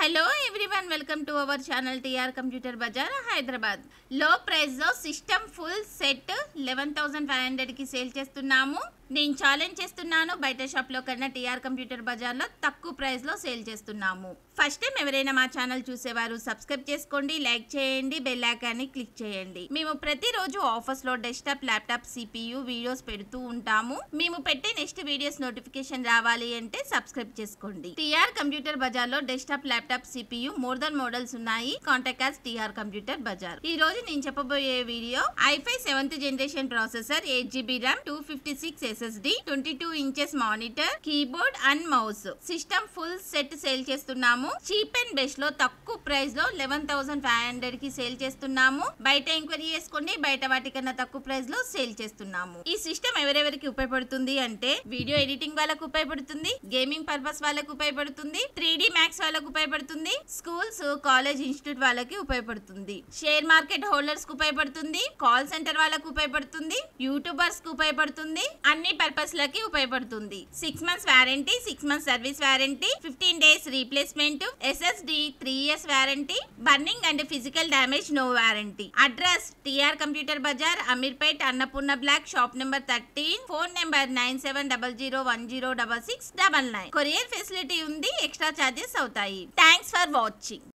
Hello everyone, welcome to our channel TR computer Bazar Hyderabad. లో price లో system full set 11,500 కి sale చేస్తున్నాము. నేను ఛాలెంజ్ చేస్తున్నాను, బయట షాప్ లో కన్నా టీఆర్ కంప్యూటర్ బజార్ లో తక్కువ ప్రైస్ లో సేల్ చేస్తున్నాము. ఫస్ట్ టైం ఎవరైనా మా ఛానల్ చూసేవారు సబ్స్క్రైబ్ చేసుకోండి, లైక్ చేయండి, బెల్ ఐకాన్ ని క్లిక్ చేయండి. మేము ప్రతిరోజు ఆఫర్స్ లో డెస్క్టాప్, ల్యాప్టాప్, సిపియు వీడియోస్ పెడుతూ ఉంటాము. మేము పెట్టే నెక్స్ట్ వీడియోస్ నోటిఫికేషన్ రావాలి అంటే సబ్స్క్రైబ్ చేసుకోండి. టీఆర్ కంప్యూటర్ బజార్ లో desktop, laptop, CPU more than models ఉన్నాయి. Contact us TR computer Bazar. ఈ రోజు నేను చెప్పబోయే video i5 7th generation processor, 8GB RAM, 256 SSD, 22 inches monitor, keyboard and mouse system full set sale చేస్తున్నాము. చీప్ అండ్ బెస్ట్ లో తక్కువ price లో 11,500 కి సేల్ చేస్తున్నాము. బయట ఎంక్వైరీ చేసుకోండి, బయట వాటికన్నా తక్కువ ప్రైస్ లో సేల్ చేస్తున్నాము. ఈ సిస్టమ్ ఎవరెవరికి ఉపయోగపడుతుంది అంటే వీడియో ఎడిటింగ్ వాళ్ళకు ఉపయోగపడుతుంది, గేమింగ్ పర్పస్ వాళ్ళకు ఉపయోగపడుతుంది, 3D మ్యాక్స్ వాళ్ళకు ఉపయోగపడుతుంది, స్కూల్స్, కాలేజ్, ఇన్స్టిట్యూట్ వాళ్ళకి ఉపయోగపడుతుంది, షేర్ మార్కెట్ హోల్డర్స్ కు ఉపయోగపడుతుంది, కాల్ సెంటర్ వాళ్ళకు ఉపయోగపడుతుంది, యూట్యూబర్స్ కు ఉపయోగపడుతుంది, అన్ని పర్పస్ లకి ఉపయోగపడుతుంది. 6 months warranty, 6 months service warranty, 15 days replacement, SSD 3 years warranty, burning and physical damage no warranty. Address TR computer Bazar, Ameerpet, Annapurna block, shop number 13, phone number 9700106699. Courier facility ఉంది, ఎక్స్ట్రా చార్జెస్ అవుతాయి. Thanks for watching.